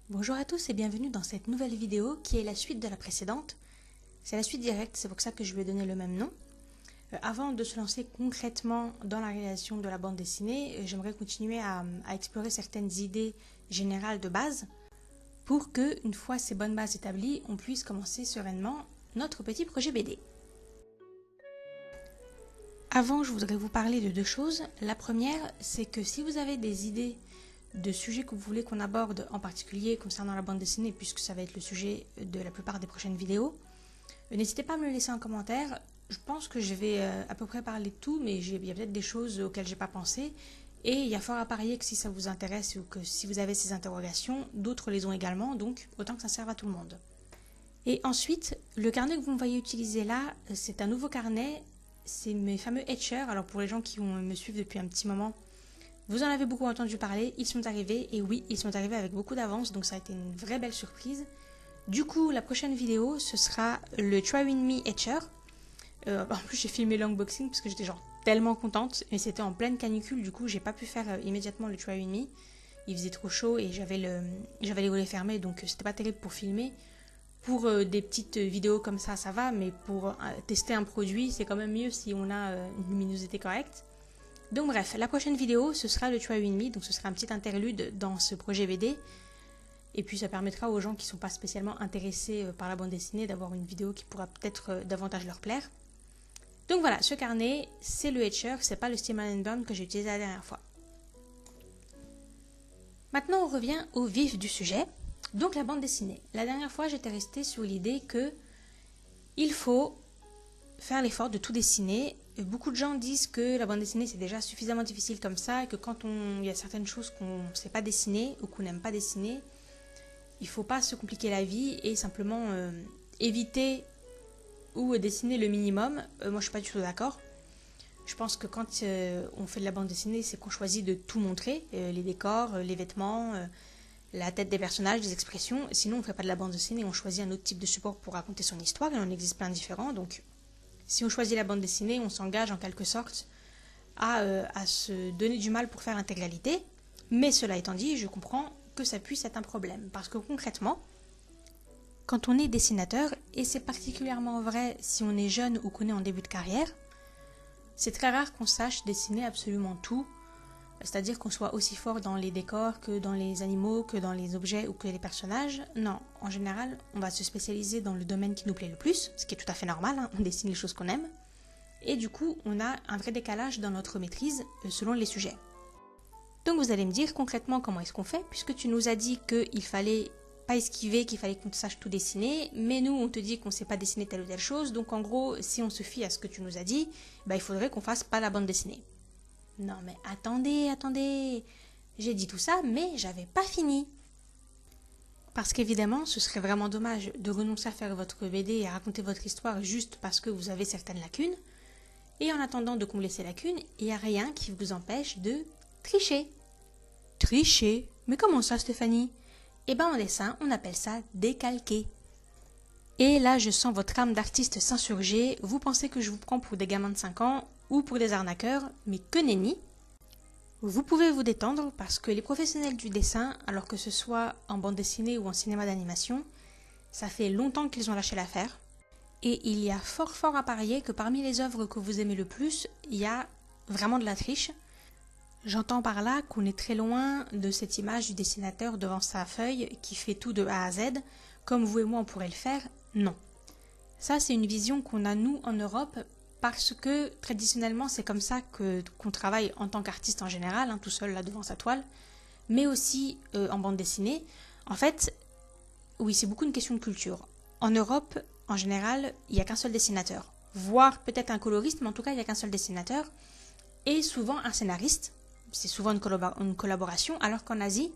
Bonjour à tous et bienvenue dans cette nouvelle vidéo qui est la suite de la précédente. C'est la suite directe, c'est pour ça que je lui ai donné le même nom. Avant de se lancer concrètement dans la réalisation de la bande dessinée, j'aimerais continuer à explorer certaines idées générales de base pour que, une fois ces bonnes bases établies, on puisse commencer sereinement notre petit projet BD. Avant, je voudrais vous parler de deux choses. La première, c'est que si vous avez des idées de sujets que vous voulez qu'on aborde, en particulier concernant la bande dessinée, puisque ça va être le sujet de la plupart des prochaines vidéos, n'hésitez pas à me le laisser en commentaire. Je pense que je vais à peu près parler de tout, mais il y a peut-être des choses auxquelles j'ai pas pensé, et il y a fort à parier que si ça vous intéresse ou que si vous avez ces interrogations, d'autres les ont également, donc autant que ça serve à tout le monde. Et ensuite, le carnet que vous me voyez utiliser là, c'est un nouveau carnet, c'est mes fameux Etchers. Alors pour les gens qui me suivent depuis un petit moment, vous en avez beaucoup entendu parler, ils sont arrivés, et oui, ils sont arrivés avec beaucoup d'avance, donc ça a été une vraie belle surprise. Du coup, la prochaine vidéo, ce sera le Try With Me Etcher. En plus, j'ai filmé l'unboxing parce que j'étais genre tellement contente, mais c'était en pleine canicule, du coup, j'ai pas pu faire immédiatement le Try With Me. Il faisait trop chaud et j'avais les volets fermés, donc c'était pas terrible pour filmer. Pour des petites vidéos comme ça va, mais pour tester un produit, c'est quand même mieux si on a une luminosité correcte. Donc bref, la prochaine vidéo, ce sera le Try With Me, donc ce sera un petit interlude dans ce projet BD. Et puis ça permettra aux gens qui ne sont pas spécialement intéressés par la bande dessinée d'avoir une vidéo qui pourra peut-être davantage leur plaire. Donc voilà, ce carnet, c'est le Etcher, c'est pas le Stillman & Bird que j'ai utilisé la dernière fois. Maintenant, on revient au vif du sujet, donc la bande dessinée. La dernière fois, j'étais restée sur l'idée que il faut faire l'effort de tout dessiner. Beaucoup de gens disent que la bande dessinée c'est déjà suffisamment difficile comme ça et que quand il y a certaines choses qu'on ne sait pas dessiner ou qu'on n'aime pas dessiner, il ne faut pas se compliquer la vie et simplement éviter ou dessiner le minimum. Moi je ne suis pas du tout d'accord. Je pense que quand on fait de la bande dessinée, c'est qu'on choisit de tout montrer, les décors, les vêtements, la tête des personnages, des expressions. Sinon on ne fait pas de la bande dessinée, on choisit un autre type de support pour raconter son histoire et il en existe plein de différents. Donc si on choisit la bande dessinée, on s'engage en quelque sorte à se donner du mal pour faire l'intégralité. Mais cela étant dit, je comprends que ça puisse être un problème. Parce que concrètement, quand on est dessinateur, et c'est particulièrement vrai si on est jeune ou qu'on est en début de carrière, c'est très rare qu'on sache dessiner absolument tout. C'est-à-dire qu'on soit aussi fort dans les décors que dans les animaux, que dans les objets ou que les personnages. Non, en général, on va se spécialiser dans le domaine qui nous plaît le plus, ce qui est tout à fait normal, hein, on dessine les choses qu'on aime. Et du coup, on a un vrai décalage dans notre maîtrise selon les sujets. Donc vous allez me dire concrètement comment est-ce qu'on fait, puisque tu nous as dit qu'il fallait pas esquiver, qu'il fallait qu'on sache tout dessiner, mais nous on te dit qu'on sait pas dessiner telle ou telle chose, donc en gros, si on se fie à ce que tu nous as dit, il faudrait qu'on fasse pas la bande dessinée. Non mais attendez, j'ai dit tout ça, mais j'avais pas fini. Parce qu'évidemment, ce serait vraiment dommage de renoncer à faire votre BD et à raconter votre histoire juste parce que vous avez certaines lacunes. Et en attendant de combler ces lacunes, il n'y a rien qui vous empêche de tricher. Tricher? Mais comment ça, Stéphanie? Eh ben en dessin, on appelle ça décalquer. Et là, je sens votre âme d'artiste s'insurger. Vous pensez que je vous prends pour des gamins de 5 ans ou pour des arnaqueurs, mais que nenni. Vous pouvez vous détendre parce que les professionnels du dessin, alors que ce soit en bande dessinée ou en cinéma d'animation, ça fait longtemps qu'ils ont lâché l'affaire. Et il y a fort à parier que parmi les œuvres que vous aimez le plus, il y a vraiment de la triche. J'entends par là qu'on est très loin de cette image du dessinateur devant sa feuille qui fait tout de A à Z, comme vous et moi on pourrait le faire. Non. Ça, c'est une vision qu'on a nous en Europe parce que traditionnellement c'est comme ça qu'on travaille en tant qu'artiste en général, hein, tout seul là devant sa toile, mais aussi en bande dessinée. En fait, oui, c'est beaucoup une question de culture. En Europe, en général, il n'y a qu'un seul dessinateur, voire peut-être un coloriste, mais en tout cas il n'y a qu'un seul dessinateur, et souvent un scénariste. C'est souvent une collaboration, alors qu'en Asie,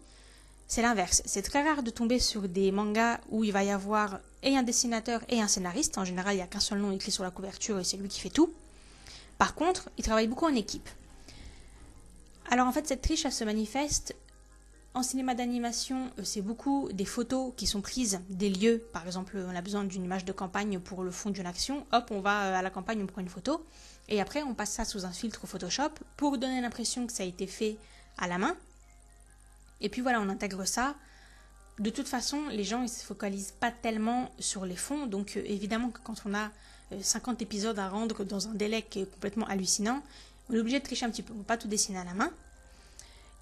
c'est l'inverse. C'est très rare de tomber sur des mangas où il va y avoir et un dessinateur et un scénariste. En général, il n'y a qu'un seul nom écrit sur la couverture et c'est lui qui fait tout. Par contre, ils travaillent beaucoup en équipe. Alors en fait, cette triche, elle se manifeste en cinéma d'animation. C'est beaucoup des photos qui sont prises des lieux. Par exemple, on a besoin d'une image de campagne pour le fond d'une action. Hop, on va à la campagne, on prend une photo. Et après, on passe ça sous un filtre Photoshop pour donner l'impression que ça a été fait à la main. Et puis voilà, on intègre ça. De toute façon, les gens ne se focalisent pas tellement sur les fonds. Donc évidemment que quand on a 50 épisodes à rendre dans un délai qui est complètement hallucinant, on est obligé de tricher un petit peu. On ne peut pas tout dessiner à la main.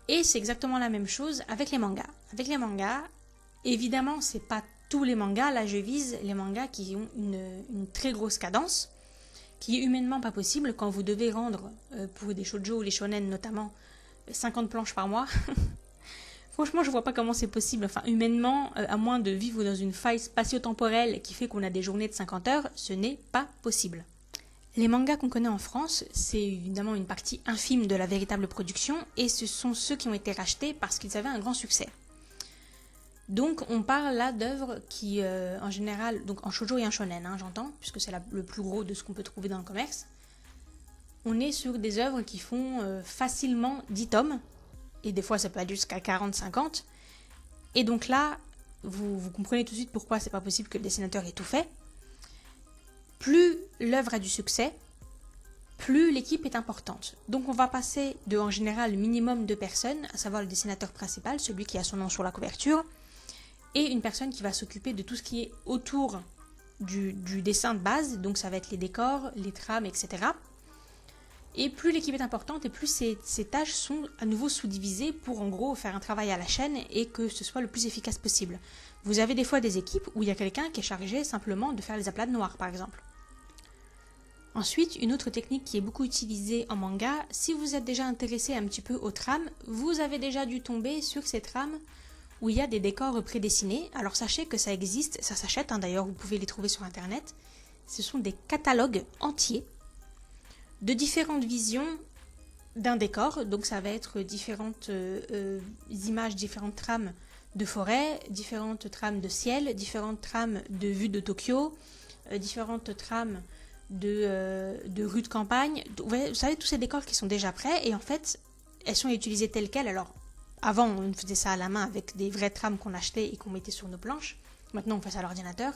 Et c'est exactement la même chose avec les mangas. Avec les mangas, évidemment, c'est pas tous les mangas. Là, je vise les mangas qui ont une très grosse cadence, qui est humainement pas possible quand vous devez rendre, pour des shoujo ou les shonen notamment, 50 planches par mois. Franchement, je vois pas comment c'est possible. Enfin, humainement, à moins de vivre dans une faille spatio-temporelle qui fait qu'on a des journées de 50 heures, ce n'est pas possible. Les mangas qu'on connaît en France, c'est évidemment une partie infime de la véritable production, et ce sont ceux qui ont été rachetés parce qu'ils avaient un grand succès. Donc on parle là d'œuvres qui, en général, donc en shoujo et en shonen, j'entends, puisque c'est le plus gros de ce qu'on peut trouver dans le commerce. On est sur des œuvres qui font facilement 10 tomes, et des fois ça peut aller jusqu'à 40-50. Et donc là, vous comprenez tout de suite pourquoi c'est pas possible que le dessinateur ait tout fait. Plus l'œuvre a du succès, plus l'équipe est importante. Donc on va passer de, en général, minimum 2 personnes, à savoir le dessinateur principal, celui qui a son nom sur la couverture, et une personne qui va s'occuper de tout ce qui est autour du dessin de base, donc ça va être les décors, les trames, etc. Et plus l'équipe est importante, et plus ces tâches sont à nouveau sous-divisées pour en gros faire un travail à la chaîne et que ce soit le plus efficace possible. Vous avez des fois des équipes où il y a quelqu'un qui est chargé simplement de faire les aplats de noir, par exemple. Ensuite, une autre technique qui est beaucoup utilisée en manga, si vous êtes déjà intéressé un petit peu aux trames, vous avez déjà dû tomber sur ces trames où il y a des décors prédessinés. Alors sachez que ça existe, ça s'achète, d'ailleurs vous pouvez les trouver sur internet. Ce sont des catalogues entiers de différentes visions d'un décor. Donc ça va être différentes images, différentes trames de forêt, différentes trames de ciel, différentes trames de vue de Tokyo, différentes trames de rues de campagne. Vous savez, tous ces décors qui sont déjà prêts, et en fait, elles sont utilisées telles quelles. Alors, avant, on faisait ça à la main avec des vraies trames qu'on achetait et qu'on mettait sur nos planches. Maintenant, on fait ça à l'ordinateur.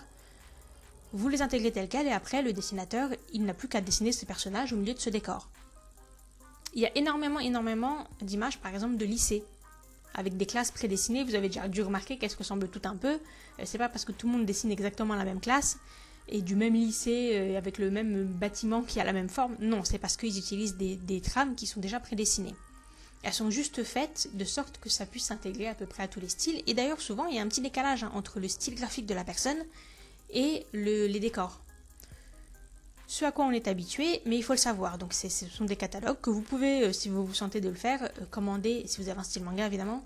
Vous les intégrez telles quelles, et après, le dessinateur, il n'a plus qu'à dessiner ce personnage au milieu de ce décor. Il y a énormément d'images, par exemple, de lycée, avec des classes prédessinées. Vous avez déjà dû remarquer qu'elles se ressemblent toutes un peu. C'est pas parce que tout le monde dessine exactement la même classe et du même lycée avec le même bâtiment qui a la même forme. Non, c'est parce qu'ils utilisent des trames qui sont déjà prédessinées. Elles sont juste faites de sorte que ça puisse s'intégrer à peu près à tous les styles. Et d'ailleurs, souvent, il y a un petit décalage entre le style graphique de la personne et les décors. Ce à quoi on est habitué, mais il faut le savoir. Donc ce sont des catalogues que vous pouvez, si vous vous sentez de le faire, commander, si vous avez un style manga évidemment,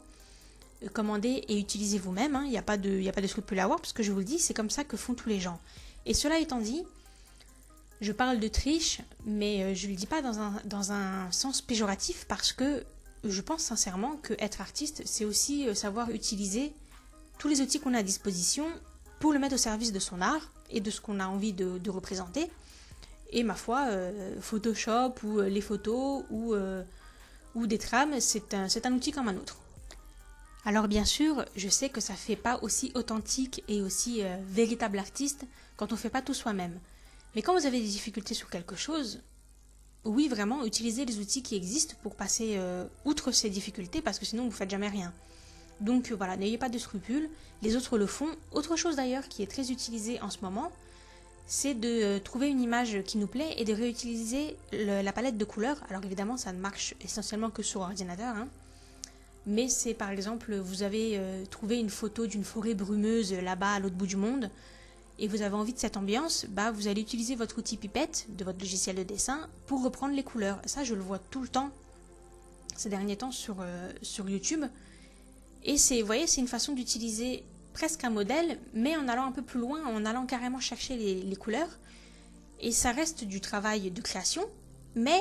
commander et utiliser vous-même. Il n'y a pas de scrupule à avoir, parce que je vous le dis, c'est comme ça que font tous les gens. Et cela étant dit, je parle de triche, mais je ne le dis pas dans un sens péjoratif, parce que je pense sincèrement que être artiste, c'est aussi savoir utiliser tous les outils qu'on a à disposition pour le mettre au service de son art et de ce qu'on a envie de représenter. Et ma foi, Photoshop ou les photos ou des trames, c'est un outil comme un autre. Alors bien sûr, je sais que ça fait pas aussi authentique et aussi véritable artiste quand on fait pas tout soi-même. Mais quand vous avez des difficultés sur quelque chose, oui vraiment, utilisez les outils qui existent pour passer outre ces difficultés, parce que sinon vous faites jamais rien. Donc voilà, n'ayez pas de scrupules, les autres le font. Autre chose d'ailleurs qui est très utilisée en ce moment, c'est de trouver une image qui nous plaît et de réutiliser la palette de couleurs. Alors évidemment, ça ne marche essentiellement que sur ordinateur, mais c'est par exemple, vous avez trouvé une photo d'une forêt brumeuse là-bas à l'autre bout du monde, et vous avez envie de cette ambiance, vous allez utiliser votre outil pipette de votre logiciel de dessin pour reprendre les couleurs. Ça, je le vois tout le temps ces derniers temps sur YouTube. Et vous voyez, c'est une façon d'utiliser presque un modèle, mais en allant un peu plus loin, en allant carrément chercher les couleurs. Et ça reste du travail de création, mais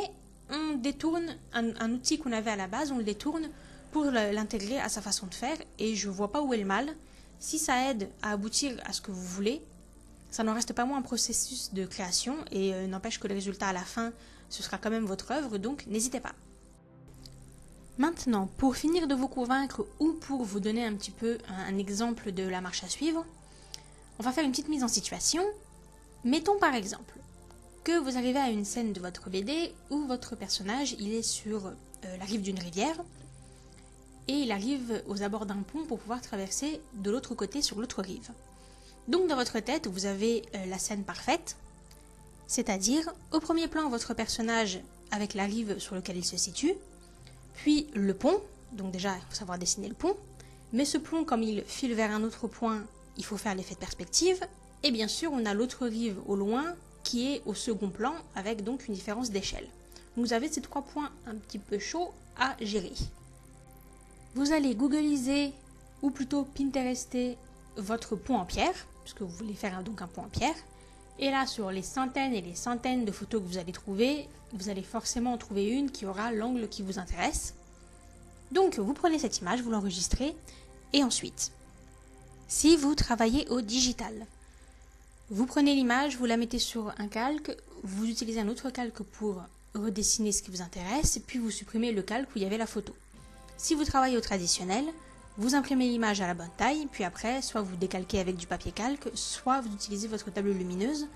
on détourne un outil qu'on avait à la base, on le détourne pour l'intégrer à sa façon de faire, et je vois pas où est le mal. Si ça aide à aboutir à ce que vous voulez, ça n'en reste pas moins un processus de création, et n'empêche que le résultat à la fin, ce sera quand même votre œuvre, donc n'hésitez pas. Maintenant, pour finir de vous convaincre ou pour vous donner un petit peu un exemple de la marche à suivre, on va faire une petite mise en situation. Mettons par exemple que vous arrivez à une scène de votre BD où votre personnage il est sur la rive d'une rivière et il arrive aux abords d'un pont pour pouvoir traverser de l'autre côté sur l'autre rive. Donc dans votre tête, vous avez la scène parfaite, c'est-à-dire au premier plan votre personnage avec la rive sur laquelle il se situe, puis le pont, donc déjà il faut savoir dessiner le pont, mais ce pont comme il file vers un autre point, il faut faire l'effet de perspective, et bien sûr on a l'autre rive au loin qui est au second plan avec donc une différence d'échelle. Vous avez ces 3 points un petit peu chauds à gérer. Vous allez googliser ou plutôt pinterester votre pont en pierre, puisque vous voulez faire donc un pont en pierre. Et là, sur les centaines et les centaines de photos que vous allez trouver, vous allez forcément en trouver une qui aura l'angle qui vous intéresse. Donc, vous prenez cette image, vous l'enregistrez, et ensuite, si vous travaillez au digital, vous prenez l'image, vous la mettez sur un calque, vous utilisez un autre calque pour redessiner ce qui vous intéresse, et puis vous supprimez le calque où il y avait la photo. Si vous travaillez au traditionnel, vous imprimez l'image à la bonne taille, puis après, soit vous décalquez avec du papier calque, soit vous utilisez votre table lumineuse,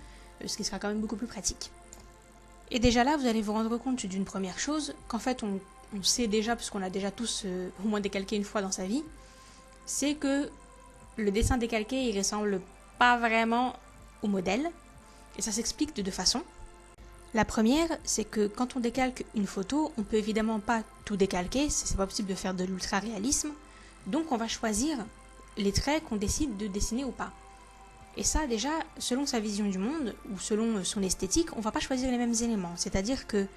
ce qui sera quand même beaucoup plus pratique. Et déjà là, vous allez vous rendre compte d'une première chose, qu'en fait, on sait déjà, puisqu'on a déjà tous au moins décalqué une fois dans sa vie, c'est que le dessin décalqué, il ressemble pas vraiment au modèle, et ça s'explique de 2 façons. La première, c'est que quand on décalque une photo, on peut évidemment pas tout décalquer, c'est pas possible de faire de l'ultra-réalisme, donc on va choisir les traits qu'on décide de dessiner ou pas. Et ça déjà, selon sa vision du monde, ou selon son esthétique, on va pas choisir les mêmes éléments, c'est-à-dire que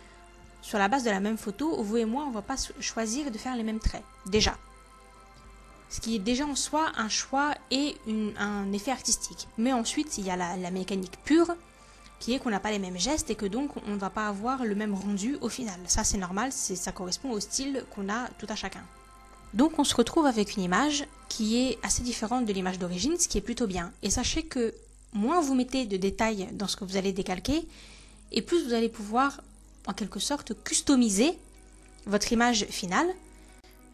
sur la base de la même photo, vous et moi, on va pas choisir de faire les mêmes traits, déjà. Ce qui est déjà en soi un choix et un effet artistique. Mais ensuite, il y a la mécanique pure, qui est qu'on n'a pas les mêmes gestes et que donc on ne va pas avoir le même rendu au final. Ça c'est normal, ça correspond au style qu'on a tout à chacun. Donc on se retrouve avec une image qui est assez différente de l'image d'origine, ce qui est plutôt bien. Et sachez que moins vous mettez de détails dans ce que vous allez décalquer, et plus vous allez pouvoir en quelque sorte customiser votre image finale,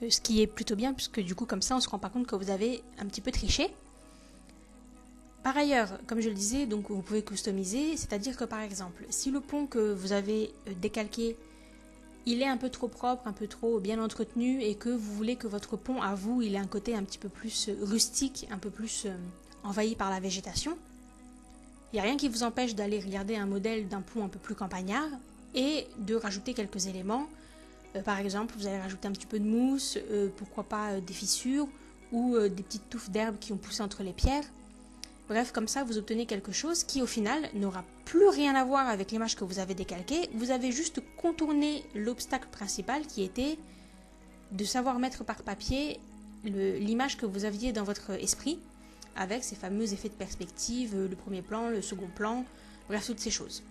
ce qui est plutôt bien puisque du coup comme ça on ne se rend pas compte que vous avez un petit peu triché. Par ailleurs, comme je le disais, donc vous pouvez customiser, c'est-à-dire que par exemple, si le pont que vous avez décalqué, il est un peu trop propre, un peu trop bien entretenu et que vous voulez que votre pont à vous, il ait un côté un petit peu plus rustique, un peu plus envahi par la végétation, il n'y a rien qui vous empêche d'aller regarder un modèle d'un pont un peu plus campagnard et de rajouter quelques éléments. Par exemple, vous allez rajouter un petit peu de mousse, pourquoi pas des fissures ou des petites touffes d'herbe qui ont poussé entre les pierres. Bref, comme ça, vous obtenez quelque chose qui, au final, n'aura plus rien à voir avec l'image que vous avez décalquée. Vous avez juste contourné l'obstacle principal qui était de savoir mettre par papier l'image que vous aviez dans votre esprit, avec ces fameux effets de perspective, le premier plan, le second plan, bref, toutes ces choses.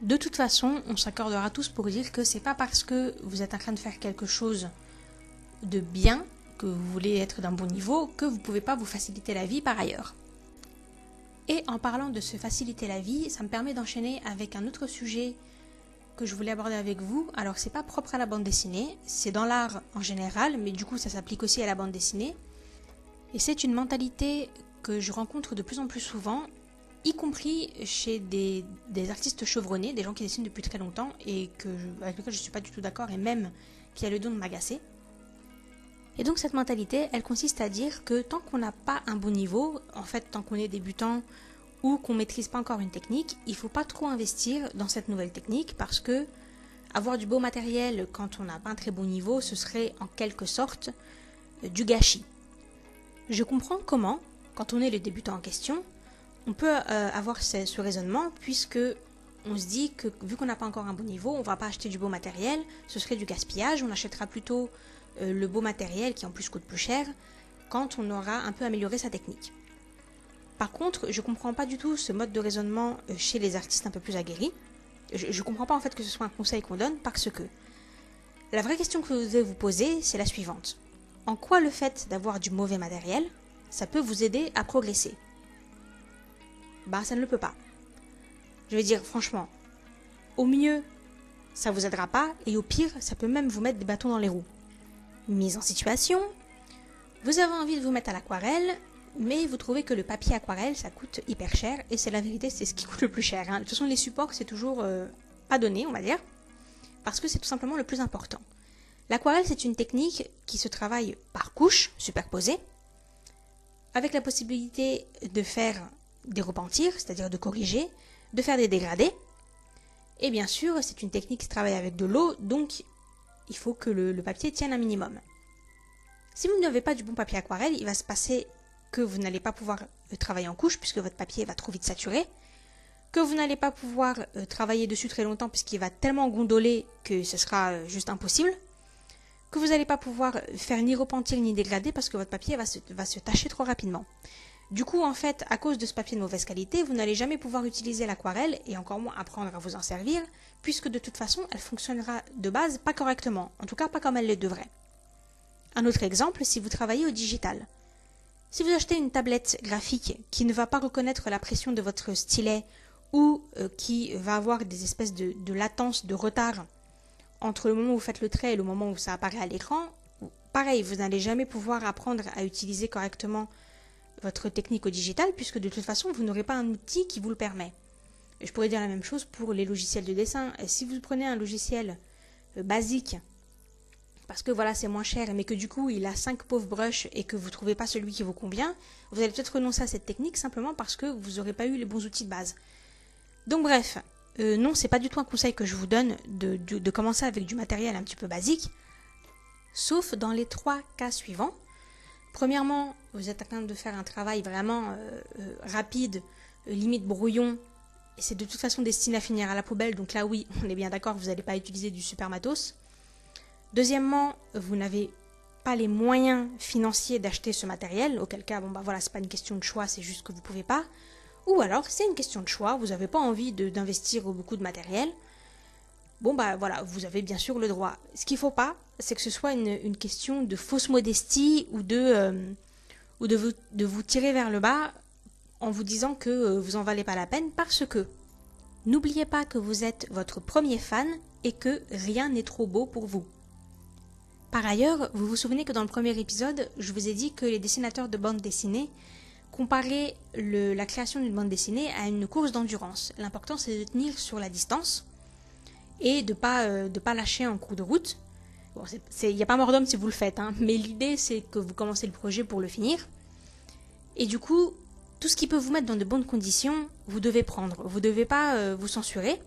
De toute façon, on s'accordera tous pour dire que c'est pas parce que vous êtes en train de faire quelque chose de bien, que vous voulez être d'un bon niveau, que vous ne pouvez pas vous faciliter la vie par ailleurs. Et en parlant de se faciliter la vie, ça me permet d'enchaîner avec un autre sujet que je voulais aborder avec vous. Alors c'est pas propre à la bande dessinée, c'est dans l'art en général, mais du coup ça s'applique aussi à la bande dessinée. Et c'est une mentalité que je rencontre de plus en plus souvent, y compris chez des artistes chevronnés, des gens qui dessinent depuis très longtemps et avec lesquels je ne suis pas du tout d'accord et même qui a le don de m'agacer. Et donc cette mentalité, elle consiste à dire que tant qu'on n'a pas un bon niveau, en fait tant qu'on est débutant ou qu'on ne maîtrise pas encore une technique, il ne faut pas trop investir dans cette nouvelle technique parce que avoir du beau matériel quand on n'a pas un très bon niveau, ce serait en quelque sorte du gâchis. Je comprends comment, quand on est le débutant en question, on peut avoir ce raisonnement puisque on se dit que vu qu'on n'a pas encore un bon niveau, on ne va pas acheter du beau matériel, ce serait du gaspillage, on achètera plutôt le beau matériel qui en plus coûte plus cher quand on aura un peu amélioré sa technique. Par contre, je ne comprends pas du tout ce mode de raisonnement chez les artistes un peu plus aguerris. Je ne comprends pas en fait que ce soit un conseil qu'on donne parce que la vraie question que vous devez vous poser, c'est la suivante. En quoi le fait d'avoir du mauvais matériel, ça peut vous aider à progresser ? Bah, ça ne le peut pas. Je vais dire franchement, au mieux, ça vous aidera pas et au pire, ça peut même vous mettre des bâtons dans les roues. Mise en situation, vous avez envie de vous mettre à l'aquarelle, mais vous trouvez que le papier aquarelle, ça coûte hyper cher, et c'est la vérité, c'est ce qui coûte le plus cher. De toute façon, les supports, c'est toujours pas donné, on va dire, parce que c'est tout simplement le plus important. L'aquarelle, c'est une technique qui se travaille par couches superposées, avec la possibilité de faire des repentirs, c'est-à-dire de corriger, de faire des dégradés. Et bien sûr, c'est une technique qui se travaille avec de l'eau, donc il faut que le papier tienne un minimum. Si vous n'avez pas du bon papier aquarelle, il va se passer que vous n'allez pas pouvoir travailler en couche puisque votre papier va trop vite saturer, que vous n'allez pas pouvoir travailler dessus très longtemps puisqu'il va tellement gondoler que ce sera juste impossible, que vous n'allez pas pouvoir faire ni repentir ni dégrader parce que votre papier va se tacher trop rapidement. Du coup, en fait, à cause de ce papier de mauvaise qualité, vous n'allez jamais pouvoir utiliser l'aquarelle et encore moins apprendre à vous en servir, puisque de toute façon, elle fonctionnera de base pas correctement, en tout cas pas comme elle le devrait. Un autre exemple, si vous travaillez au digital. Si vous achetez une tablette graphique qui ne va pas reconnaître la pression de votre stylet ou qui va avoir des espèces de latence, de retard entre le moment où vous faites le trait et le moment où ça apparaît à l'écran, pareil, vous n'allez jamais pouvoir apprendre à utiliser correctement votre technique au digital puisque de toute façon, vous n'aurez pas un outil qui vous le permet. Je pourrais dire la même chose pour les logiciels de dessin. Si vous prenez un logiciel basique parce que voilà, c'est moins cher, mais que du coup, il a 5 pauvres brushes et que vous ne trouvez pas celui qui vous convient, vous allez peut-être renoncer à cette technique simplement parce que vous n'aurez pas eu les bons outils de base. Donc bref, non, c'est pas du tout un conseil que je vous donne de commencer avec du matériel un petit peu basique, sauf dans les 3 cas suivants. Premièrement, vous êtes en train de faire un travail vraiment rapide, limite brouillon, et c'est de toute façon destiné à finir à la poubelle, donc là oui, on est bien d'accord, vous n'allez pas utiliser du super matos. Deuxièmement, vous n'avez pas les moyens financiers d'acheter ce matériel, auquel cas, bon bah voilà, c'est pas une question de choix, c'est juste que vous pouvez pas. Ou alors, c'est une question de choix, vous n'avez pas envie d'investir beaucoup de matériel. Bon bah voilà, vous avez bien sûr le droit. Ce qu'il faut pas, c'est que ce soit une question de fausse modestie ou de vous tirer vers le bas en vous disant que vous en valez pas la peine parce que n'oubliez pas que vous êtes votre premier fan et que rien n'est trop beau pour vous. Par ailleurs, vous vous souvenez que dans le premier épisode, je vous ai dit que les dessinateurs de bande dessinée comparaient la création d'une bande dessinée à une course d'endurance. L'important, c'est de tenir sur la distance et de pas lâcher en cours de route. Bon, il n'y a pas mort d'homme si vous le faites, hein, mais l'idée, c'est que vous commencez le projet pour le finir. Et du coup, tout ce qui peut vous mettre dans de bonnes conditions, vous devez prendre. Vous ne devez pas vous censurer.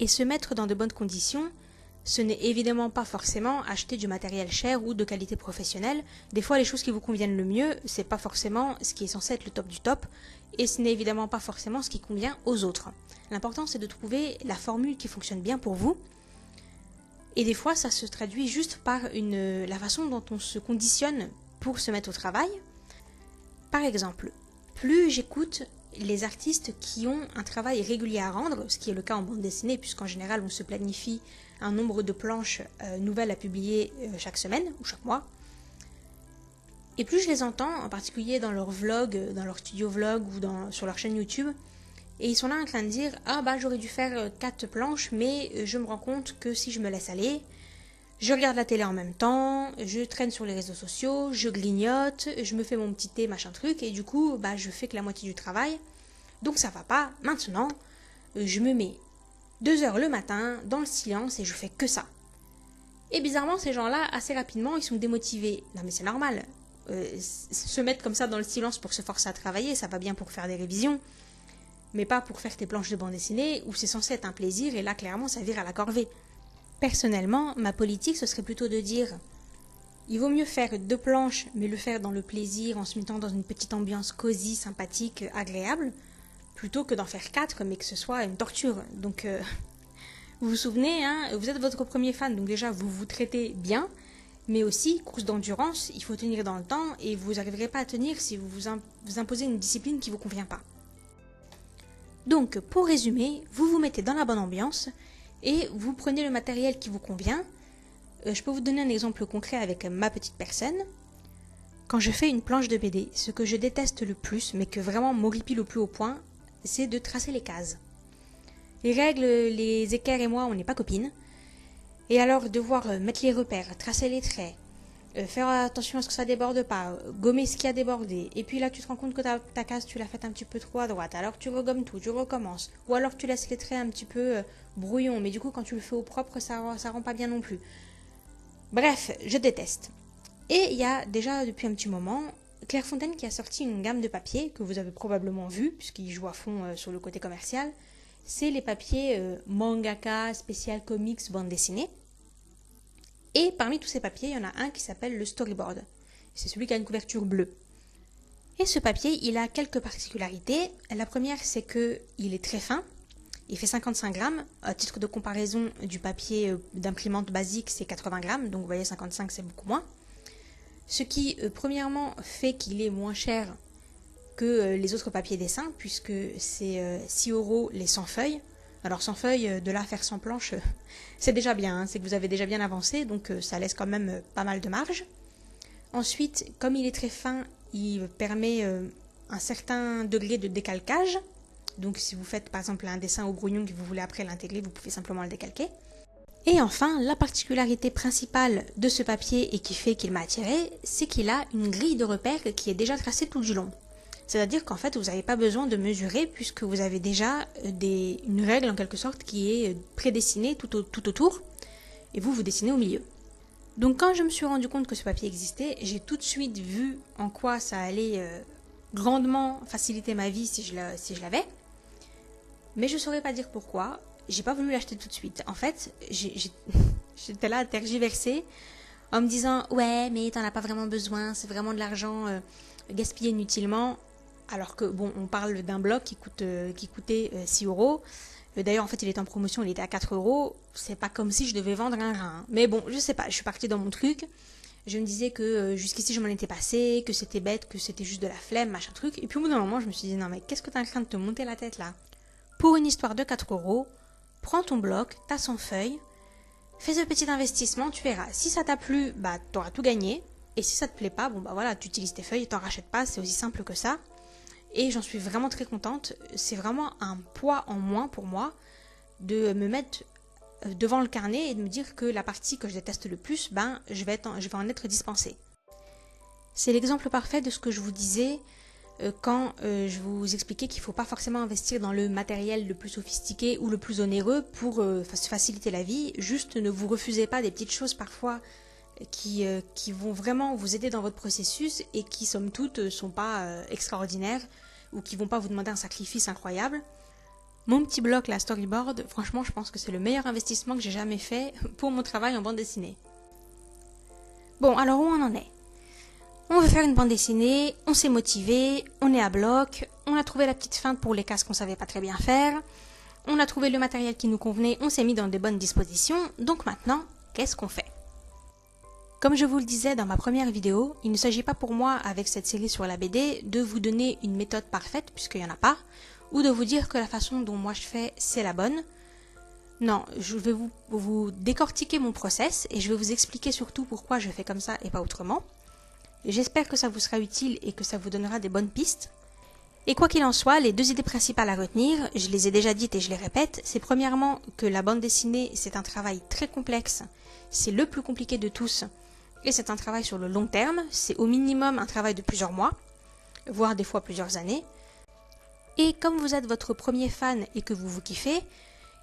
Et se mettre dans de bonnes conditions, ce n'est évidemment pas forcément acheter du matériel cher ou de qualité professionnelle. Des fois, les choses qui vous conviennent le mieux, c'est pas forcément ce qui est censé être le top du top, et ce n'est évidemment pas forcément ce qui convient aux autres. L'important, c'est de trouver la formule qui fonctionne bien pour vous. Et des fois, ça se traduit juste par la façon dont on se conditionne pour se mettre au travail. Par exemple, plus j'écoute les artistes qui ont un travail régulier à rendre, ce qui est le cas en bande dessinée, puisqu'en général, on se planifie un nombre de planches nouvelles à publier chaque semaine ou chaque mois. Et plus je les entends, en particulier dans leurs vlogs, dans leur studio vlog ou sur leur chaîne YouTube, et ils sont là en train de dire « Ah bah j'aurais dû faire 4 planches, mais je me rends compte que si je me laisse aller, je regarde la télé en même temps, je traîne sur les réseaux sociaux, je grignote, je me fais mon petit thé, machin truc, et du coup, bah je fais que la moitié du travail. Donc ça va pas. Maintenant, je me mets 2 heures le matin, dans le silence, et je fais que ça. » Et bizarrement, ces gens-là, assez rapidement, ils sont démotivés. Non mais c'est normal. Se mettre comme ça dans le silence pour se forcer à travailler, ça va bien pour faire des révisions, mais pas pour faire tes planches de bande dessinée, où c'est censé être un plaisir, et là, clairement, ça vire à la corvée. Personnellement, ma politique, ce serait plutôt de dire il vaut mieux faire 2 planches, mais le faire dans le plaisir, en se mettant dans une petite ambiance cosy, sympathique, agréable, plutôt que d'en faire 4, mais que ce soit une torture. Donc, vous vous souvenez, hein, vous êtes votre premier fan, donc déjà, vous vous traitez bien, mais aussi, course d'endurance, il faut tenir dans le temps, et vous n'arriverez pas à tenir si vous imposez une discipline qui ne vous convient pas. Donc, pour résumer, vous vous mettez dans la bonne ambiance, et vous prenez le matériel qui vous convient. Je peux vous donner un exemple concret avec ma petite personne. Quand je fais une planche de BD, ce que je déteste le plus, mais que vraiment m'horripile au plus haut point, c'est de tracer les cases. Les règles, les équerres et moi, on n'est pas copines. Et alors devoir mettre les repères, tracer les traits, faire attention à ce que ça déborde pas, gommer ce qui a débordé, et puis là tu te rends compte que ta case tu l'as faite un petit peu trop à droite, alors tu regommes tout, tu recommences, ou alors tu laisses les traits un petit peu brouillons, mais du coup quand tu le fais au propre ça rend pas bien non plus. Bref, je déteste. Et il y a déjà depuis un petit moment Clairefontaine qui a sorti une gamme de papiers que vous avez probablement vu puisqu'il joue à fond sur le côté commercial. C'est les papiers mangaka, spécial comics, bande dessinée. Et parmi tous ces papiers, il y en a un qui s'appelle le storyboard. C'est celui qui a une couverture bleue. Et ce papier, il a quelques particularités. La première, c'est qu'il est très fin. Il fait 55 grammes. À titre de comparaison, du papier d'imprimante basique, c'est 80 grammes. Donc vous voyez, 55, c'est beaucoup moins. Ce qui, premièrement, fait qu'il est moins cher que les autres papiers dessins, puisque c'est 6 € les 100 feuilles. Alors 100 feuilles, de là à faire 100 planches, c'est déjà bien, hein, c'est que vous avez déjà bien avancé, donc ça laisse quand même pas mal de marge. Ensuite, comme il est très fin, il permet un certain degré de décalcage. Donc si vous faites par exemple un dessin au brouillon que vous voulez après l'intégrer, vous pouvez simplement le décalquer. Et enfin, la particularité principale de ce papier et qui fait qu'il m'a attiré, c'est qu'il a une grille de repères qui est déjà tracée tout du long. C'est-à-dire qu'en fait, vous n'avez pas besoin de mesurer puisque vous avez déjà une règle en quelque sorte qui est prédessinée tout autour et vous dessinez au milieu. Donc quand je me suis rendu compte que ce papier existait, j'ai tout de suite vu en quoi ça allait grandement faciliter ma vie si je l'avais. Mais je ne saurais pas dire pourquoi. J'ai pas voulu l'acheter tout de suite. En fait, j'étais là à tergiverser en me disant ouais mais t'en as pas vraiment besoin, c'est vraiment de l'argent gaspillé inutilement. Alors que bon, on parle d'un bloc qui coûtait 6 €. D'ailleurs en fait il était en promotion, il était à 4 €. C'est pas comme si je devais vendre un rein. Mais bon, je sais pas, je suis partie dans mon truc. Je me disais que jusqu'ici je m'en étais passée, que c'était bête, que c'était juste de la flemme, machin truc. Et puis au bout d'un moment je me suis dit non mais qu'est-ce que t'es en train de te monter la tête là? Pour une histoire de 4 €, prends ton bloc, t'as 100 feuilles, fais ce petit investissement, tu verras. Si ça t'a plu, bah t'auras tout gagné. Et si ça te plaît pas, bon bah voilà, tu utilises tes feuilles et t'en rachètes pas, c'est aussi simple que ça. Et j'en suis vraiment très contente. C'est vraiment un poids en moins pour moi de me mettre devant le carnet et de me dire que la partie que je déteste le plus, ben je vais en être dispensée. C'est l'exemple parfait de ce que je vous disais quand je vous expliquais qu'il ne faut pas forcément investir dans le matériel le plus sophistiqué ou le plus onéreux pour se faciliter la vie. Juste ne vous refusez pas des petites choses parfois qui vont vraiment vous aider dans votre processus et qui somme toute sont pas extraordinaires ou qui vont pas vous demander un sacrifice incroyable. Mon petit bloc, la storyboard, franchement je pense que c'est le meilleur investissement que j'ai jamais fait pour mon travail en bande dessinée. Bon, alors où on en est? On veut faire une bande dessinée, on s'est motivé, on est à bloc, on a trouvé la petite feinte pour les cases qu'on savait pas très bien faire, on a trouvé le matériel qui nous convenait, on s'est mis dans de bonnes dispositions, donc maintenant, qu'est-ce qu'on fait? Comme je vous le disais dans ma première vidéo, il ne s'agit pas pour moi, avec cette série sur la BD, de vous donner une méthode parfaite, puisqu'il n'y en a pas, ou de vous dire que la façon dont moi je fais, c'est la bonne. Non, je vais vous décortiquer mon process, et je vais vous expliquer surtout pourquoi je fais comme ça et pas autrement. J'espère que ça vous sera utile et que ça vous donnera des bonnes pistes. Et quoi qu'il en soit, les 2 idées principales à retenir, je les ai déjà dites et je les répète, c'est premièrement que la bande dessinée, c'est un travail très complexe, c'est le plus compliqué de tous, et c'est un travail sur le long terme, c'est au minimum un travail de plusieurs mois, voire des fois plusieurs années. Et comme vous êtes votre premier fan et que vous kiffez,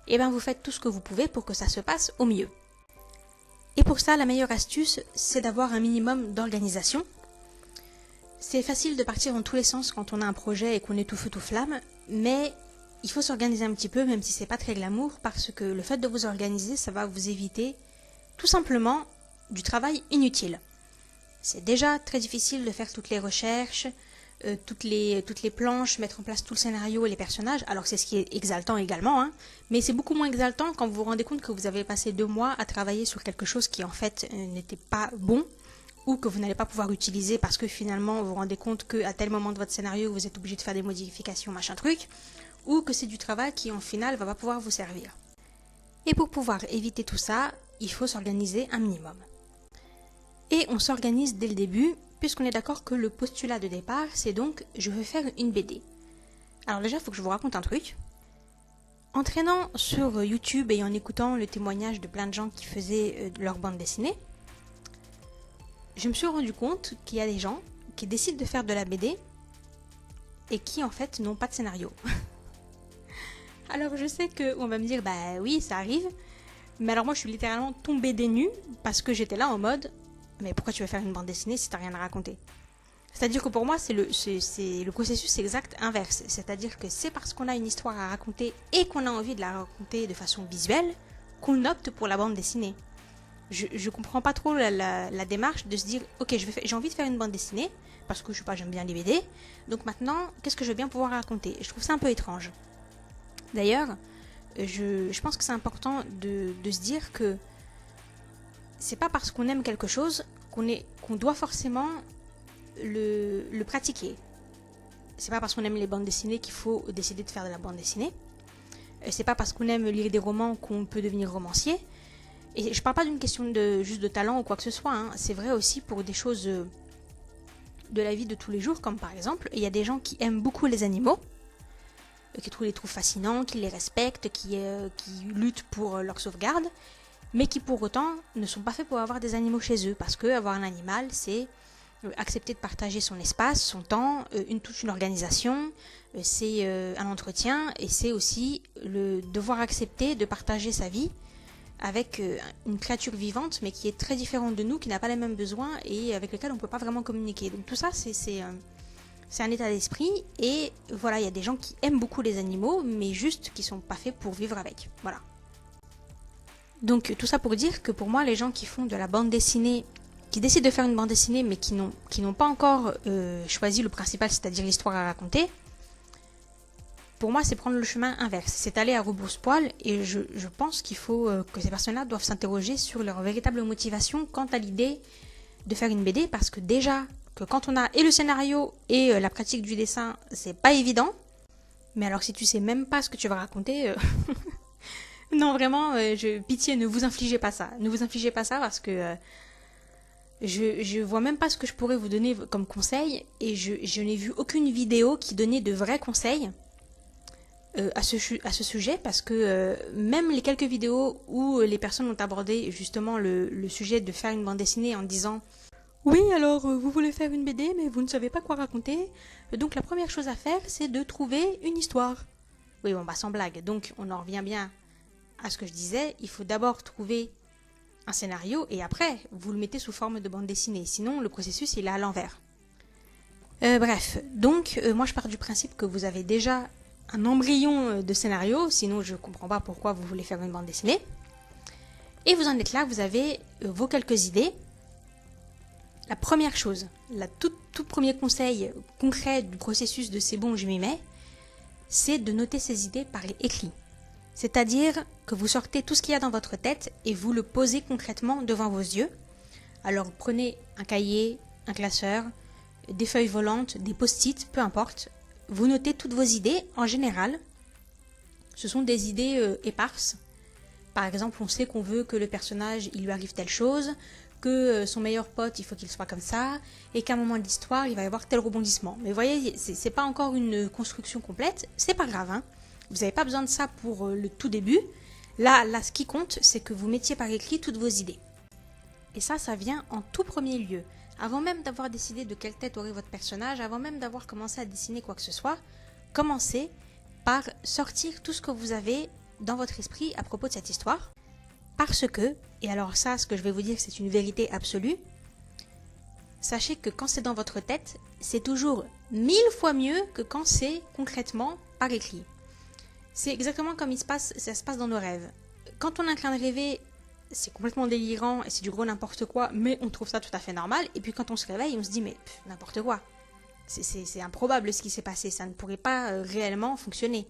eh ben vous faites tout ce que vous pouvez pour que ça se passe au mieux. Et pour ça, la meilleure astuce, c'est d'avoir un minimum d'organisation. C'est facile de partir dans tous les sens quand on a un projet et qu'on est tout feu tout flamme, mais il faut s'organiser un petit peu, même si c'est pas très glamour, parce que le fait de vous organiser, ça va vous éviter tout simplement du travail inutile. C'est déjà très difficile de faire toutes les recherches, toutes les planches, mettre en place tout le scénario et les personnages, alors c'est ce qui est exaltant également, hein, mais c'est beaucoup moins exaltant quand vous vous rendez compte que vous avez passé 2 mois à travailler sur quelque chose qui en fait n'était pas bon, ou que vous n'allez pas pouvoir utiliser parce que finalement vous vous rendez compte qu'à tel moment de votre scénario vous êtes obligé de faire des modifications, machin truc, ou que c'est du travail qui en final va pas pouvoir vous servir. Et pour pouvoir éviter tout ça, il faut s'organiser un minimum. Et on s'organise dès le début, puisqu'on est d'accord que le postulat de départ, c'est donc « je veux faire une BD ». Alors déjà, il faut que je vous raconte un truc. En traînant sur YouTube et en écoutant le témoignage de plein de gens qui faisaient leur bande dessinée, je me suis rendu compte qu'il y a des gens qui décident de faire de la BD et qui en fait n'ont pas de scénario. Alors je sais qu'on va me dire, bah oui, ça arrive, mais alors moi je suis littéralement tombée des nues parce que j'étais là en mode, mais pourquoi tu veux faire une bande dessinée si t'as rien à raconter? C'est-à-dire que pour moi, le processus exact inverse. C'est-à-dire que c'est parce qu'on a une histoire à raconter et qu'on a envie de la raconter de façon visuelle qu'on opte pour la bande dessinée. Je comprends pas trop la démarche de se dire, ok, j'ai envie de faire une bande dessinée parce que je sais pas, j'aime bien les BD. Donc maintenant, qu'est-ce que je vais bien pouvoir raconter? Je trouve ça un peu étrange. D'ailleurs, je pense que c'est important de se dire que c'est pas parce qu'on aime quelque chose qu'on doit forcément le pratiquer. C'est pas parce qu'on aime les bandes dessinées qu'il faut décider de faire de la bande dessinée. C'est pas parce qu'on aime lire des romans qu'on peut devenir romancier. Et je parle pas d'une question juste de talent ou quoi que ce soit, hein. C'est vrai aussi pour des choses de la vie de tous les jours, comme par exemple, il y a des gens qui aiment beaucoup les animaux, qui les trouvent fascinants, qui les respectent, qui luttent pour leur sauvegarde, mais qui pour autant ne sont pas faits pour avoir des animaux chez eux, parce que avoir un animal, c'est accepter de partager son espace, son temps, toute une organisation, c'est un entretien, et c'est aussi le devoir accepter de partager sa vie avec une créature vivante, mais qui est très différente de nous, qui n'a pas les mêmes besoins et avec lequel on ne peut pas vraiment communiquer. Donc tout ça, c'est un état d'esprit, et voilà, il y a des gens qui aiment beaucoup les animaux, mais juste qui sont pas faits pour vivre avec. Voilà. Donc tout ça pour dire que pour moi, les gens qui font de la bande dessinée, qui décident de faire une bande dessinée, mais qui n'ont pas encore choisi le principal, c'est-à-dire l'histoire à raconter, pour moi, c'est prendre le chemin inverse, c'est aller à rebrousse-poil, et je pense qu'il faut que ces personnes-là doivent s'interroger sur leur véritable motivation quant à l'idée de faire une BD, parce que déjà, que quand on a et le scénario et la pratique du dessin, c'est pas évident, mais alors si tu sais même pas ce que tu vas raconter, non vraiment, pitié, ne vous infligez pas ça, parce que je vois même pas ce que je pourrais vous donner comme conseil, et je n'ai vu aucune vidéo qui donnait de vrais conseils à ce sujet, parce que même les quelques vidéos où les personnes ont abordé justement le sujet de faire une bande dessinée en disant oui, alors vous voulez faire une BD mais vous ne savez pas quoi raconter, donc la première chose à faire c'est de trouver une histoire. Oui, bon, bah sans blague, donc on en revient bien à ce que je disais, il faut d'abord trouver un scénario et après vous le mettez sous forme de bande dessinée, sinon le processus il est à l'envers. Bref, donc moi je pars du principe que vous avez déjà un embryon de scénario, sinon je comprends pas pourquoi vous voulez faire une bande dessinée. Et vous en êtes là, vous avez vos quelques idées. La première chose, la tout premier conseil concret du processus de c'est bon, je m'y mets, c'est de noter ces idées par écrit. C'est-à-dire que vous sortez tout ce qu'il y a dans votre tête et vous le posez concrètement devant vos yeux. Alors prenez un cahier, un classeur, des feuilles volantes, des post-it, peu importe. Vous notez toutes vos idées. En général, ce sont des idées éparses. Par exemple, on sait qu'on veut que le personnage, il lui arrive telle chose, que son meilleur pote, il faut qu'il soit comme ça, et qu'à un moment de l'histoire, il va y avoir tel rebondissement. Mais vous voyez, c'est pas encore une construction complète, c'est pas grave, hein. Vous n'avez pas besoin de ça pour le tout début. Là, ce qui compte, c'est que vous mettiez par écrit toutes vos idées. Et ça vient en tout premier lieu. Avant même d'avoir décidé de quelle tête aurait votre personnage, avant même d'avoir commencé à dessiner quoi que ce soit, commencez par sortir tout ce que vous avez dans votre esprit à propos de cette histoire. Parce que, et alors ça, ce que je vais vous dire, c'est une vérité absolue, sachez que quand c'est dans votre tête, c'est toujours 1000 fois mieux que quand c'est concrètement par écrit. C'est exactement comme ça se passe dans nos rêves. Quand on est en train de rêver, c'est complètement délirant et c'est du gros n'importe quoi, mais on trouve ça tout à fait normal. Et puis quand on se réveille, on se dit mais n'importe quoi. C'est improbable ce qui s'est passé, ça ne pourrait pas réellement fonctionner.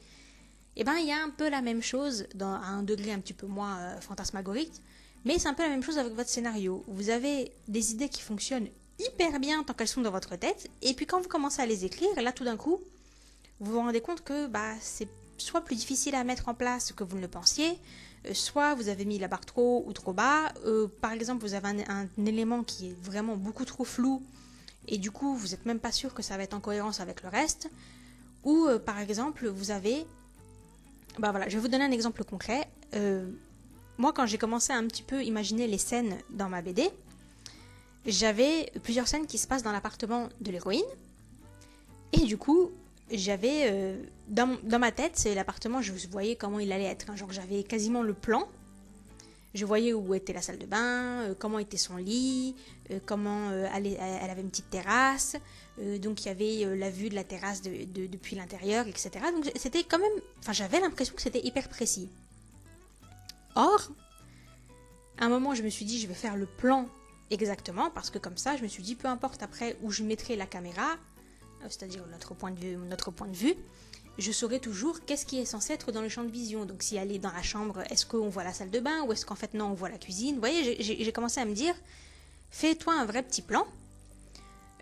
Et bien il y a un peu la même chose, à un degré un petit peu moins fantasmagorique, mais c'est un peu la même chose avec votre scénario. Vous avez des idées qui fonctionnent hyper bien tant qu'elles sont dans votre tête, et puis quand vous commencez à les écrire, là tout d'un coup, vous vous rendez compte que c'est soit plus difficile à mettre en place que vous ne le pensiez, soit vous avez mis la barre trop haut ou trop bas, par exemple vous avez un élément qui est vraiment beaucoup trop flou et du coup vous n'êtes même pas sûr que ça va être en cohérence avec le reste, ou par exemple vous avez, voilà, je vais vous donner un exemple concret. Moi quand j'ai commencé à un petit peu imaginer les scènes dans ma BD, j'avais plusieurs scènes qui se passent dans l'appartement de l'héroïne. Et du coup, j'avais dans ma tête, c'est l'appartement, je voyais comment il allait être. Genre, j'avais quasiment le plan. Je voyais où était la salle de bain, comment était son lit, comment elle avait une petite terrasse. Donc, il y avait la vue de la terrasse depuis l'intérieur, etc. Donc, c'était quand même... Enfin, j'avais l'impression que c'était hyper précis. Or, à un moment, je me suis dit, je vais faire le plan exactement, parce que comme ça, je me suis dit, peu importe après où je mettrai la caméra, c'est-à-dire notre point de vue, je saurai toujours qu'est-ce qui est censé être dans le champ de vision. Donc si elle est dans la chambre, est-ce qu'on voit la salle de bain ou est-ce qu'en fait non, on voit la cuisine. Vous voyez, j'ai commencé à me dire, fais-toi un vrai petit plan,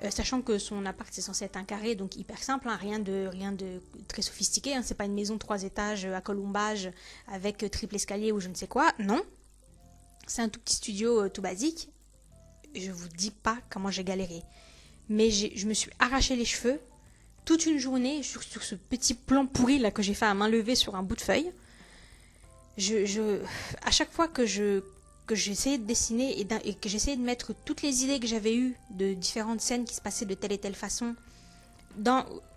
sachant que son appart c'est censé être un carré, donc hyper simple, hein, rien de très sophistiqué, hein, c'est pas une maison 3 étages à colombage avec triple escalier ou je ne sais quoi, non. C'est un tout petit studio tout basique. Je vous dis pas comment j'ai galéré. Mais je me suis arraché les cheveux toute une journée sur ce petit plan pourri là que j'ai fait à main levée sur un bout de feuille. À chaque fois que j'essayais de dessiner et que j'essayais de mettre toutes les idées que j'avais eues de différentes scènes qui se passaient de telle et telle façon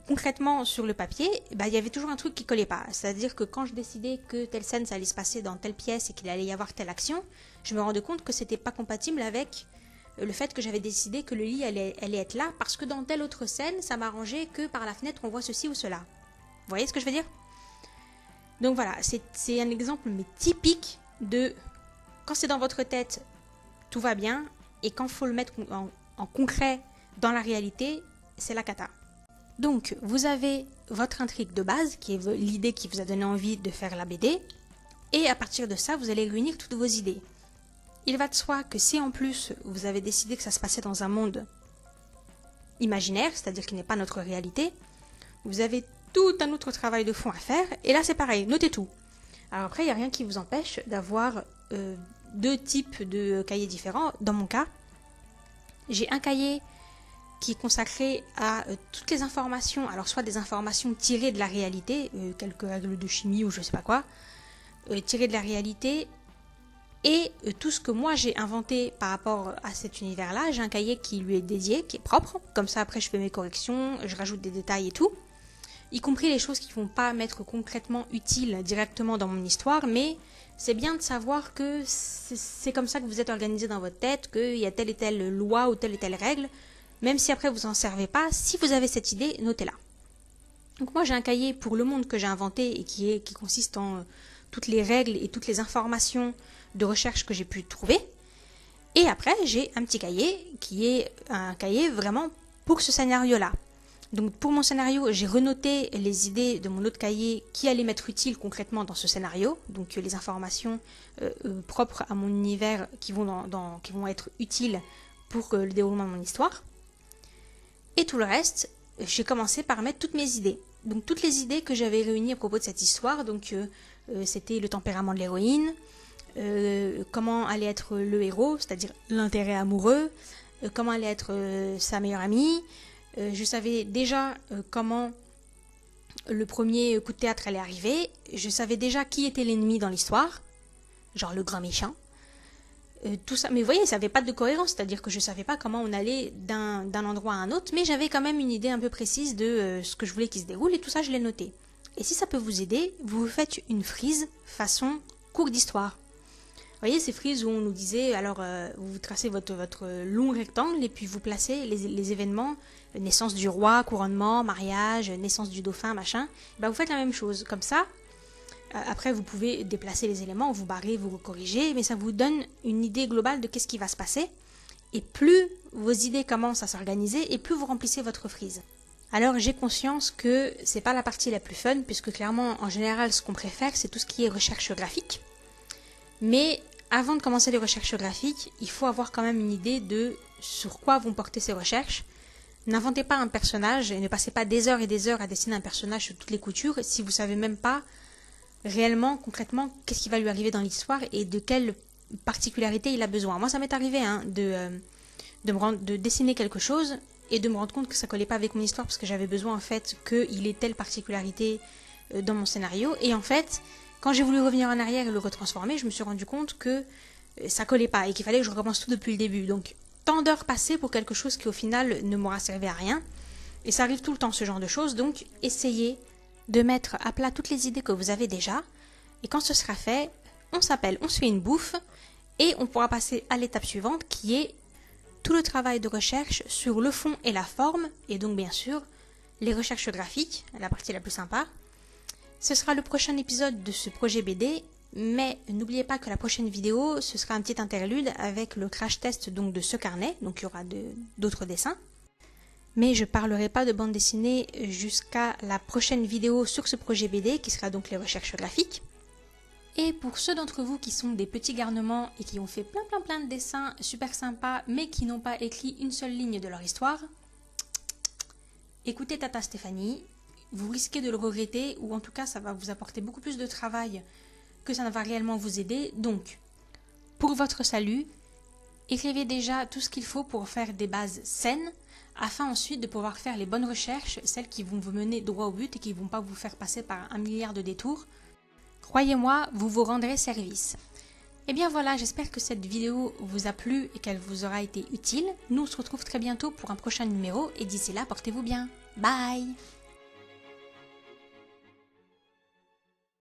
concrètement sur le papier, bah, il y avait toujours un truc qui collait pas. C'est-à-dire que quand je décidais que telle scène ça allait se passer dans telle pièce et qu'il allait y avoir telle action, je me rendais compte que c'était pas compatible avec le fait que j'avais décidé que le lit allait être là parce que dans telle autre scène, ça m'arrangeait que par la fenêtre on voit ceci ou cela. Vous voyez ce que je veux dire? Donc voilà, c'est un exemple mais typique de quand c'est dans votre tête, tout va bien, et quand il faut le mettre en concret dans la réalité, c'est la cata. Donc vous avez votre intrigue de base, qui est l'idée qui vous a donné envie de faire la BD, et à partir de ça, vous allez réunir toutes vos idées. Il va de soi que si en plus vous avez décidé que ça se passait dans un monde imaginaire, c'est-à-dire qui n'est pas notre réalité, vous avez tout un autre travail de fond à faire, et là c'est pareil, notez tout. Alors après, il n'y a rien qui vous empêche d'avoir deux types de cahiers différents. Dans mon cas, j'ai un cahier qui est consacré à toutes les informations, alors soit des informations tirées de la réalité, quelques règles de chimie ou je sais pas quoi, tirées de la réalité, et tout ce que moi j'ai inventé par rapport à cet univers-là. J'ai un cahier qui lui est dédié, qui est propre, comme ça après je fais mes corrections, je rajoute des détails et tout, y compris les choses qui ne vont pas m'être concrètement utiles directement dans mon histoire, mais c'est bien de savoir que c'est comme ça que vous êtes organisé dans votre tête, qu'il y a telle et telle loi ou telle et telle règle, même si après vous n'en servez pas, si vous avez cette idée, notez-la. Donc moi j'ai un cahier pour le monde que j'ai inventé et qui consiste en toutes les règles et toutes les informations de recherche que j'ai pu trouver. Et après j'ai un petit cahier qui est un cahier vraiment pour ce scénario-là. Donc pour mon scénario, j'ai renoté les idées de mon autre cahier qui allaient m'être utiles concrètement dans ce scénario. Donc les informations propres à mon univers qui vont être utiles pour le déroulement de mon histoire. Et tout le reste, j'ai commencé par mettre toutes mes idées. Donc toutes les idées que j'avais réunies à propos de cette histoire, donc c'était le tempérament de l'héroïne, comment allait être le héros, c'est-à-dire l'intérêt amoureux, comment allait être sa meilleure amie. Je savais déjà comment le premier coup de théâtre allait arriver. Je savais déjà qui était l'ennemi dans l'histoire, genre le grand méchant. Tout ça, mais vous voyez, ça n'avait pas de cohérence, c'est-à-dire que je ne savais pas comment on allait d'un endroit à un autre, mais j'avais quand même une idée un peu précise de ce que je voulais qu'il se déroule, et tout ça je l'ai noté. Et si ça peut vous aider, vous faites une frise façon cours d'histoire. Vous voyez ces frises où on nous disait, alors vous tracez votre long rectangle et puis vous placez les événements, naissance du roi, couronnement, mariage, naissance du dauphin, machin, ben vous faites la même chose, comme ça. Après, vous pouvez déplacer les éléments, vous barrez, vous corrigez, mais ça vous donne une idée globale de qu'est-ce qui va se passer. Et plus vos idées commencent à s'organiser, et plus vous remplissez votre frise. Alors, j'ai conscience que c'est pas la partie la plus fun, puisque clairement, en général, ce qu'on préfère, c'est tout ce qui est recherche graphique. Mais avant de commencer les recherches graphiques, il faut avoir quand même une idée de sur quoi vont porter ces recherches. N'inventez pas un personnage et ne passez pas des heures et des heures à dessiner un personnage sur toutes les coutures si vous savez même pas réellement, concrètement, qu'est-ce qui va lui arriver dans l'histoire et de quelle particularité il a besoin. Moi, ça m'est arrivé de dessiner quelque chose et de me rendre compte que ça collait pas avec mon histoire parce que j'avais besoin en fait qu'il ait telle particularité dans mon scénario. Et en fait, quand j'ai voulu revenir en arrière et le retransformer, je me suis rendu compte que ça collait pas et qu'il fallait que je recommence tout depuis le début. Donc, tant d'heures passées pour quelque chose qui au final ne m'aura servi à rien. Et ça arrive tout le temps ce genre de choses, donc essayez de mettre à plat toutes les idées que vous avez déjà. Et quand ce sera fait, on s'appelle, on se fait une bouffe et on pourra passer à l'étape suivante qui est tout le travail de recherche sur le fond et la forme, et donc bien sûr les recherches graphiques, la partie la plus sympa. Ce sera le prochain épisode de ce projet BD, mais n'oubliez pas que la prochaine vidéo, ce sera un petit interlude avec le crash test donc de ce carnet, donc il y aura d'autres dessins. Mais je ne parlerai pas de bande dessinée jusqu'à la prochaine vidéo sur ce projet BD qui sera donc les recherches graphiques. Et pour ceux d'entre vous qui sont des petits garnements et qui ont fait plein de dessins super sympas mais qui n'ont pas écrit une seule ligne de leur histoire, écoutez Tata Stéphanie, vous risquez de le regretter ou en tout cas ça va vous apporter beaucoup plus de travail que ça ne va réellement vous aider. Donc, pour votre salut, écrivez déjà tout ce qu'il faut pour faire des bases saines afin ensuite de pouvoir faire les bonnes recherches, celles qui vont vous mener droit au but et qui ne vont pas vous faire passer par 1 milliard de détours. Croyez-moi, vous vous rendrez service. Et bien voilà, j'espère que cette vidéo vous a plu et qu'elle vous aura été utile. Nous on se retrouve très bientôt pour un prochain numéro et d'ici là, portez-vous bien. Bye!